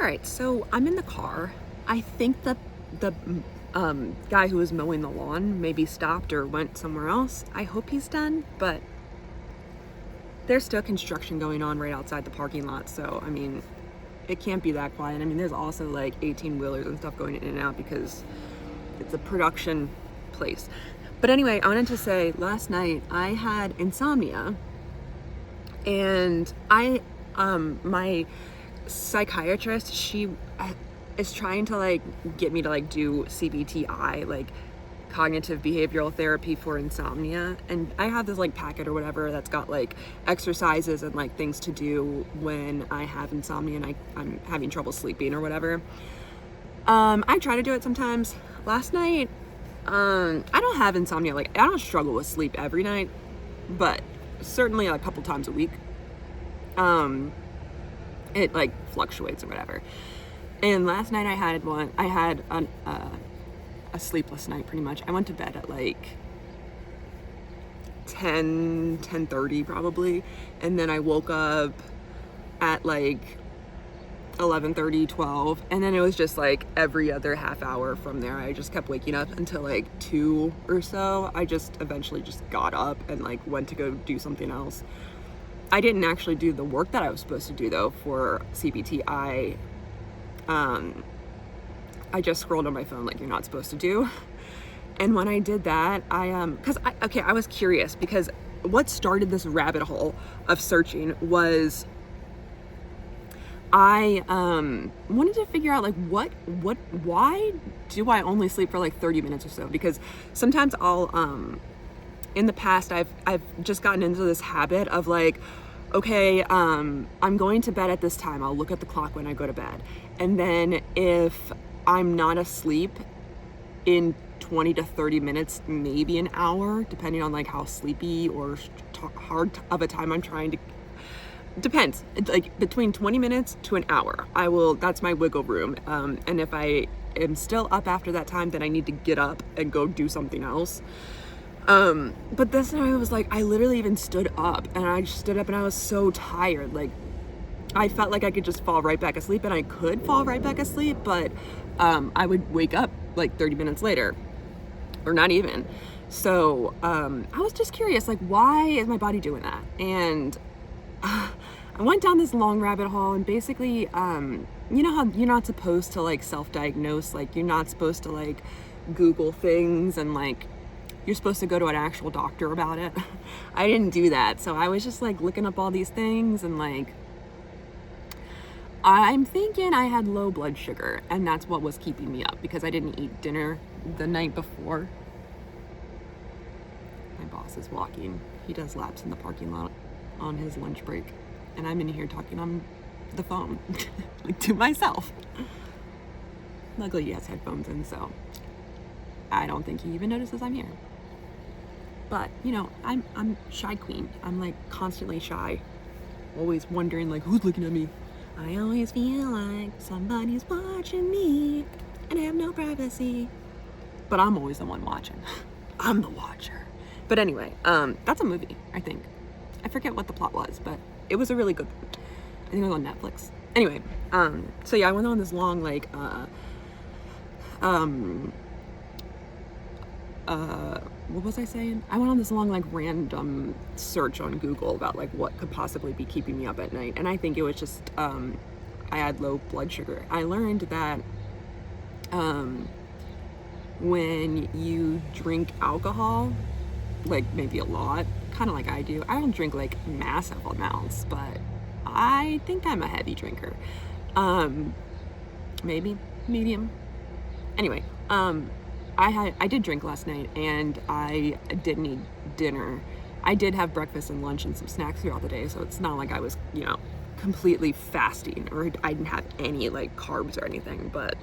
All right, so I'm in the car. I think that the guy who was mowing the lawn maybe stopped or went somewhere else. I hope he's done, but there's still construction going on right outside the parking lot. So, I mean, it can't be that quiet. I mean, there's also like 18-wheelers and stuff going in and out because it's a production place. But anyway, I wanted to say last night I had insomnia, and my psychiatrist, she is trying to like get me to like do CBTI, like cognitive behavioral therapy for insomnia. And I have this like packet or whatever that's got like exercises and like things to do when I have insomnia and I'm having trouble sleeping or whatever. I try to do it sometimes. Last night, I don't have insomnia, like I don't struggle with sleep every night, but certainly a couple times a week. It like fluctuates or whatever. And last night I had a sleepless night pretty much. I went to bed at like 10:30 probably, and then I woke up at like 11:30, 12, and then it was just like every other half hour from there. I just kept waking up until like 2 or so. I just eventually just got up and like went to go do something else. I didn't actually do the work that I was supposed to do though for CBT. I just scrolled on my phone like you're not supposed to do. And when I did that, I was curious because what started this rabbit hole of searching was I wanted to figure out like why do I only sleep for like 30 minutes or so? Because sometimes in the past I've just gotten into this habit of like, okay, I'm going to bed at this time. I'll look at the clock when I go to bed. And then if I'm not asleep in 20 to 30 minutes, maybe an hour, depending on like how sleepy or hard of a time I'm trying to, depends. It's like between 20 minutes to an hour. That's my wiggle room. And if I am still up after that time, then I need to get up and go do something else. But this time I was like, I literally even stood up, and I just stood up and I was so tired. Like I felt like I could just fall right back asleep, and I could fall right back asleep, but I would wake up like 30 minutes later, or not even. So I was just curious, like, why is my body doing that? And I went down this long rabbit hole, and basically, you know how you're not supposed to like self-diagnose, like you're not supposed to like Google things, and like you're supposed to go to an actual doctor about it. I didn't do that. So I was just like looking up all these things, and like I'm thinking I had low blood sugar, and that's what was keeping me up because I didn't eat dinner the night before. My boss is walking. He does laps in the parking lot on his lunch break, and I'm in here talking on the phone like to myself. Luckily he has headphones in, so I don't think he even notices I'm here. But you know, I'm shy queen. I'm like constantly shy, always wondering like who's looking at me. I always feel like somebody's watching me, and I have no privacy. But I'm always the one watching. I'm the watcher. But anyway, that's a movie, I think. I forget what the plot was, but it was a really good one. I think it was on Netflix. Anyway, so yeah, I went on this long like what was I saying? I went on this long like random search on Google about like what could possibly be keeping me up at night, and I think it was just I had low blood sugar. I learned that when you drink alcohol, like maybe a lot, kind of like I do. I don't drink like massive amounts, but I think I'm a heavy drinker. Maybe medium. Anyway, I did drink last night, and I didn't eat dinner. I did have breakfast and lunch and some snacks throughout the day, so it's not like I was, you know, completely fasting or I didn't have any like carbs or anything. But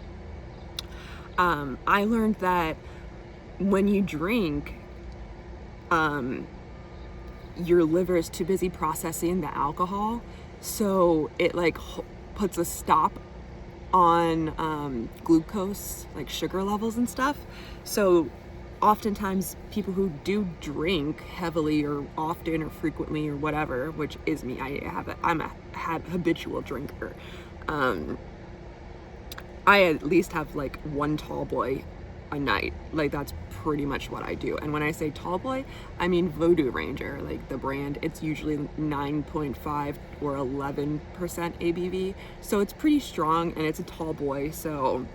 I learned that when you drink, your liver is too busy processing the alcohol, so it like puts a stop on glucose, like sugar levels and stuff. So oftentimes people who do drink heavily or often or frequently or whatever, which is me, I'm a habitual drinker, I at least have like one tall boy a night. Like that's pretty much what I do. And when I say tall boy, I mean Voodoo Ranger, like the brand. It's usually 9.5 or 11% ABV. So it's pretty strong and it's a tall boy. So,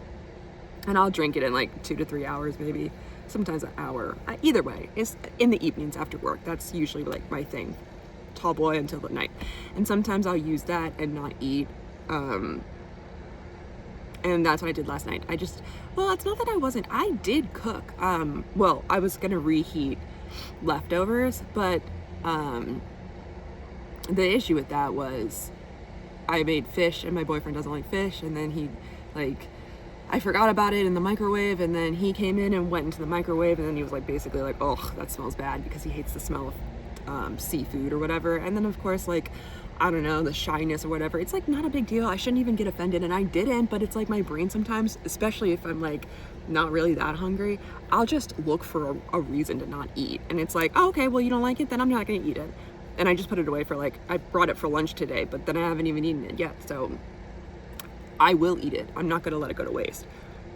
and I'll drink it in like 2 to 3 hours, maybe sometimes an hour. Either way, it's in the evenings after work. That's usually like my thing. Tall boy until the night. And sometimes I'll use that and not eat. And that's what I did last night. Well, it's not that I did cook. Well, I was gonna reheat leftovers, but the issue with that was I made fish and my boyfriend doesn't like fish, and then I forgot about it in the microwave, and then he came in and went into the microwave, and then he was like basically like, oh, that smells bad, because he hates the smell of seafood or whatever. And then of course, like, I don't know, the shyness or whatever, it's like not a big deal. I shouldn't even get offended, and I didn't, but it's like my brain sometimes, especially if I'm like not really that hungry, I'll just look for a reason to not eat. And it's like, oh, okay, well, you don't like it, then I'm not gonna eat it. And I just put it away for like, I brought it for lunch today, but then I haven't even eaten it yet, so I will eat it. I'm not gonna let it go to waste.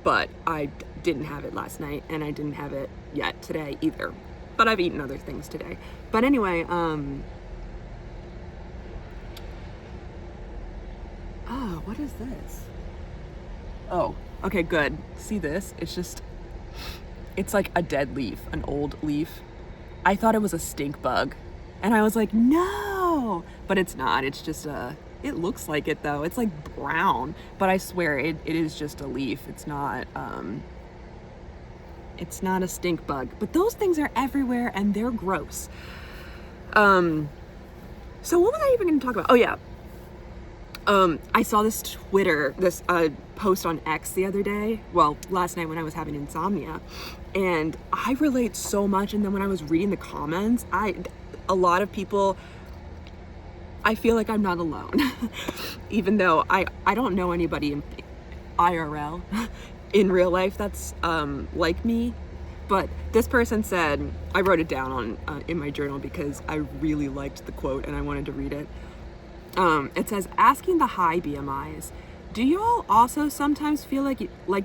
But I didn't have it last night, and I didn't have it yet today either. But I've eaten other things today. But anyway, oh, what is this? Oh, okay, good. See this? It's like a dead leaf, an old leaf. I thought it was a stink bug. And I was like, no, but it's not. It's just it looks like it though. It's like brown, but I swear it is just a leaf. It's not a stink bug, but those things are everywhere and they're gross. So what was I even going to talk about? Oh yeah. I saw this post on X the other day. Well, last night when I was having insomnia, and I relate so much. And then when I was reading the comments, a lot of people, I feel like I'm not alone, even though I don't know anybody in IRL, in real life, that's like me. But this person said, I wrote it down in my journal because I really liked the quote and I wanted to read it. It says, asking the high BMIs, do y'all also sometimes feel like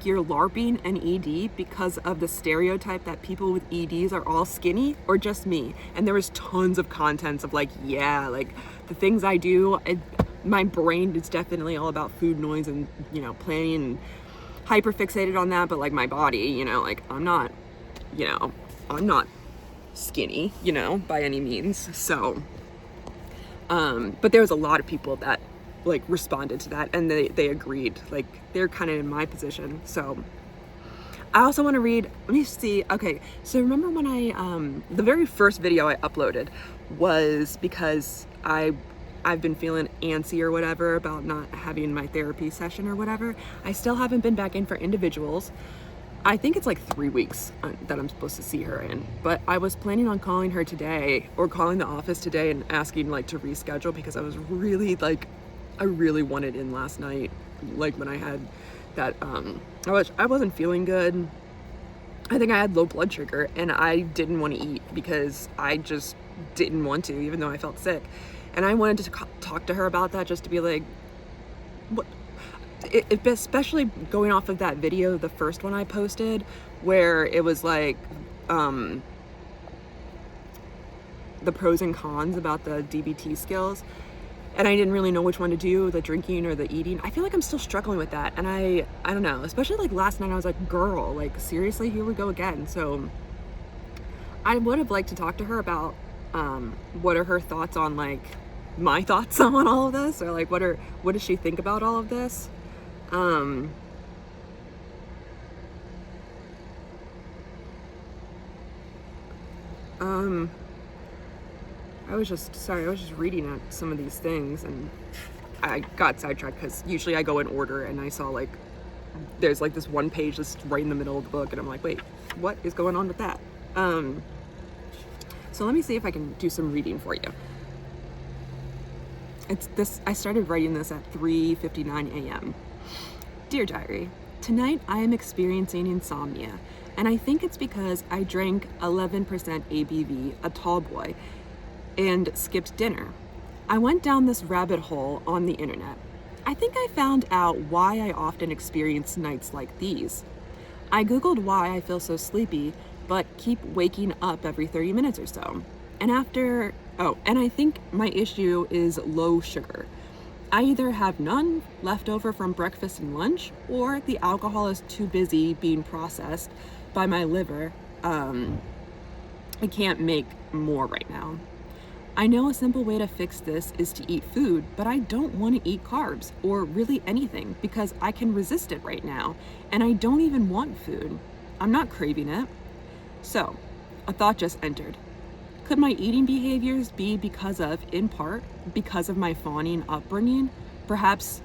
you're LARPing an ED because of the stereotype that people with EDs are all skinny, or just me? And there was tons of contents of like, yeah, like the things I do, my brain is definitely all about food noise and, you know, planning, and hyper fixated on that. But like my body, you know, like I'm not skinny, you know, by any means. So, but there was a lot of people that like responded to that, and they agreed, like they're kind of in my position. So I also want to read, let me see. Okay. So remember when the very first video I uploaded was because I've been feeling antsy or whatever about not having my therapy session or whatever. I still haven't been back in for individuals. I think it's like 3 weeks that I'm supposed to see her in, but I was planning on calling her today, or calling the office today and asking like to reschedule, because I was really like, I really wanted in last night, like when I had that, I wasn't feeling good. I think I had low blood sugar and I didn't want to eat because I just didn't want to, even though I felt sick. And I wanted to talk to her about that, just to be like, what? Especially going off of that video, the first one I posted, where it was like the pros and cons about the DBT skills, and I didn't really know which one to do, the drinking or the eating. I feel like I'm still struggling with that, and I don't know, especially like last night I was like, girl, like seriously, here we go again. So I would have liked to talk to her about what are her thoughts on like my thoughts on all of this, or like what does she think about all of this. I was just reading at some of these things and I got sidetracked, because usually I go in order, and I saw like there's like this one page that's right in the middle of the book, and I'm like, wait, what is going on with that? So let me see if I can do some reading for you. I started writing this at 3:59 a.m. Dear Diary, tonight I am experiencing insomnia, and I think it's because I drank 11% ABV, a tall boy, and skipped dinner. I went down this rabbit hole on the internet. I think I found out why I often experience nights like these. I Googled why I feel so sleepy, but keep waking up every 30 minutes or so. And I think my issue is low sugar. I either have none left over from breakfast and lunch, or the alcohol is too busy being processed by my liver. I can't make more right now. I know a simple way to fix this is to eat food, but I don't want to eat carbs or really anything because I can resist it right now, and I don't even want food. I'm not craving it. So, a thought just entered. Could my eating behaviors be in part, because of my fawning upbringing? Perhaps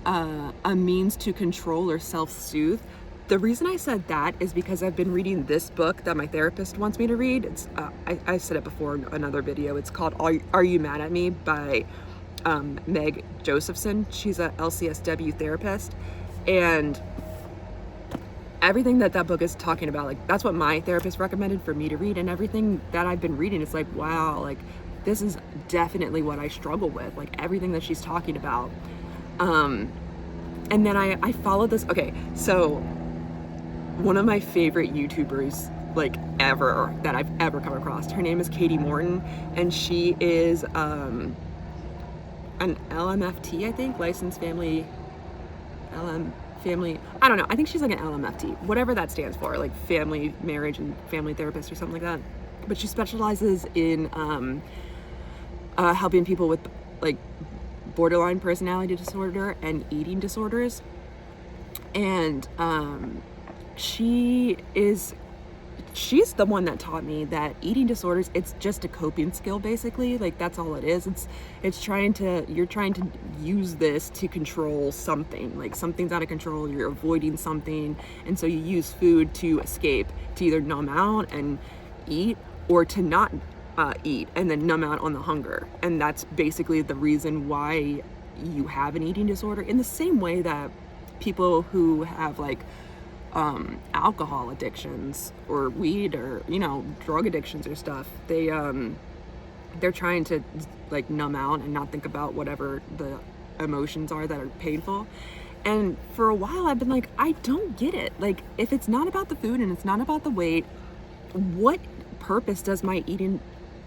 a means to control or self-soothe? The reason I said that is because I've been reading this book that my therapist wants me to read. It's I said it before in another video. It's called Are You Mad at Me by Meg Josephson. She's a LCSW therapist, and everything that book is talking about, like, that's what my therapist recommended for me to read, and everything that I've been reading, it's like, wow, like, this is definitely what I struggle with, like, everything that she's talking about. And then I followed this. Okay, so one of my favorite YouTubers, like, ever, that I've ever come across, her name is Katie Morton, and she is an LMFT, I think, licensed family, I don't know, I think she's like an LMFT, whatever that stands for, like family, marriage, and family therapist or something like that. But she specializes in helping people with, like, borderline personality disorder and eating disorders. And she's the one that taught me that eating disorders, it's just a coping skill, basically. Like, that's all it is. You're trying to use this to control something. Like, something's out of control, you're avoiding something, and so you use food to escape, to either numb out and eat, or to not eat and then numb out on the hunger. And that's basically the reason why you have an eating disorder, in the same way that people who have, like, alcohol addictions or weed or, you know, drug addictions or stuff, they're trying to, like, numb out and not think about whatever the emotions are that are painful. And for a while I've been like, I don't get it. Like, if it's not about the food and it's not about the weight, what purpose does my eating,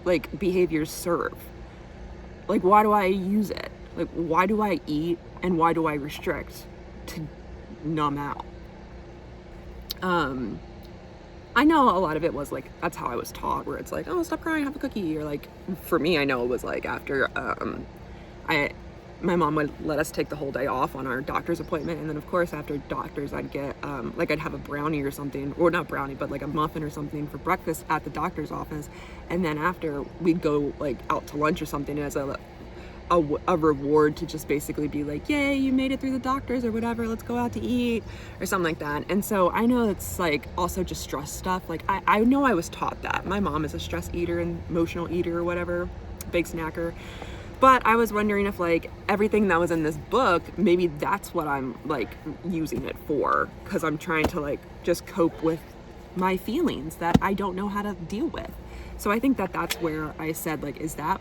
like, behaviors serve? Like, why do I use it? Like, why do I eat and why do I restrict? To numb out. I know a lot of it was, like, that's how I was taught, where it's like, oh, stop crying, have a cookie. Or, like, for me, I know it was like after my mom would let us take the whole day off on our doctor's appointment, and then of course after doctor's I'd get like, I'd have a brownie or something, or not brownie, but like a muffin or something for breakfast at the doctor's office, and then after we'd go, like, out to lunch or something as a reward to just basically be like, yay, you made it through the doctors or whatever, let's go out to eat or something like that. And so I know it's, like, also just stress stuff. Like, I know I was taught that. My mom is a stress eater and emotional eater or whatever, big snacker. But I was wondering if, like, everything that was in this book, maybe that's what I'm, like, using it for, because I'm trying to, like, just cope with my feelings that I don't know how to deal with. So I think that that's where I said, like, is that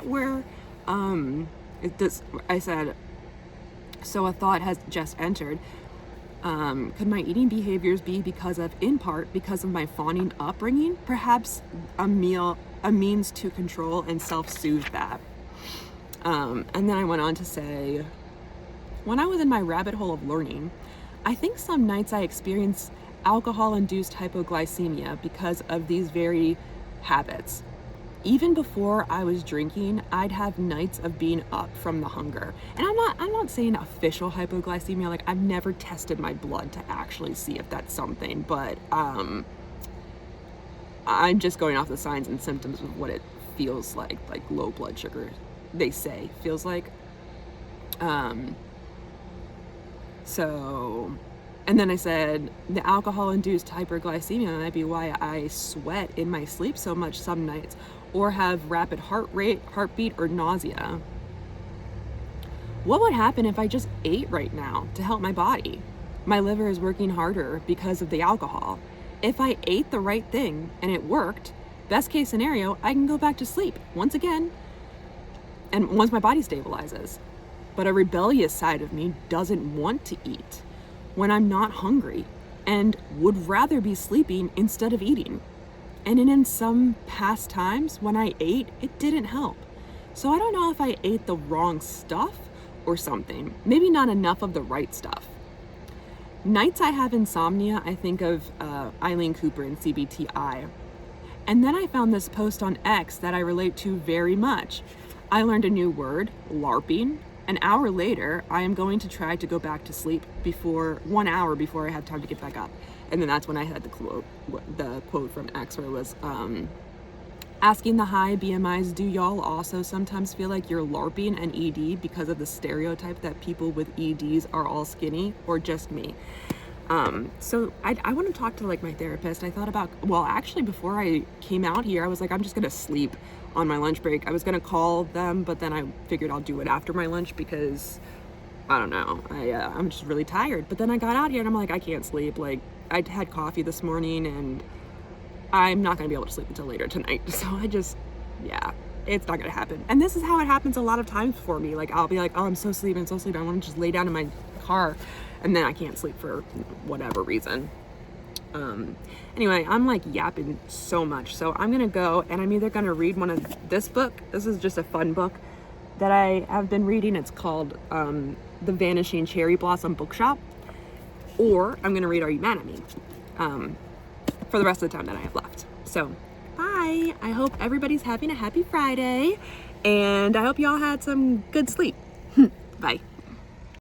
where I said, so a thought has just entered. Could my eating behaviors be in part because of my fawning upbringing? Perhaps a means to control and self-soothe that. And then I went on to say, when I was in my rabbit hole of learning, I think some nights I experience alcohol-induced hypoglycemia because of these very habits. Even before I was drinking, I'd have nights of being up from the hunger. And I'm not saying official hypoglycemia, like, I've never tested my blood to actually see if that's something, but I'm just going off the signs and symptoms of what it feels like low blood sugar, they say, feels like. So, and then I said, the alcohol-induced hyperglycemia might be why I sweat in my sleep so much some nights, or have rapid heartbeat, or nausea. What would happen if I just ate right now to help my body? My liver is working harder because of the alcohol. If I ate the right thing and it worked, best case scenario, I can go back to sleep once again, and once my body stabilizes. but a rebellious side of me doesn't want to eat when I'm not hungry and would rather be sleeping instead of eating. And in some past times when I ate, it didn't help. So I don't know if I ate the wrong stuff or something. Maybe not enough of the right stuff. Nights I have insomnia, I think of Eileen Cooper and CBTI. And then I found this post on X that I relate to very much. I learned a new word, LARPing. An hour later, I am going to try to go back to sleep 1 hour before I have time to get back up. And then that's when I had the quote from X where it was, asking the high BMIs, do y'all also sometimes feel like you're LARPing an ED because of the stereotype that people with EDs are all skinny, or just me? So I want to talk to like my therapist. I thought about, well, actually before I came out here, I was like, I'm just going to sleep on my lunch break. I was going to call them, but then I figured I'll do it after my lunch because I don't know. I'm just really tired. But then I got out here and I'm like, I can't sleep. Like I had coffee this morning and I'm not going to be able to sleep until later tonight. So yeah, it's not going to happen. And this is how it happens a lot of times for me. Like I'll be like, oh, I'm so sleepy. I want to just lay down in my car. And then I can't sleep for whatever reason. Anyway, I'm like yapping so much. So I'm going to go and I'm either going to read this book. This is just a fun book that I have been reading. It's called The Vanishing Cherry Blossom Bookshop. Or I'm going to read Are You Mad at Me? For the rest of the time that I have left. So bye. I hope everybody's having a happy Friday. And I hope y'all had some good sleep. Bye.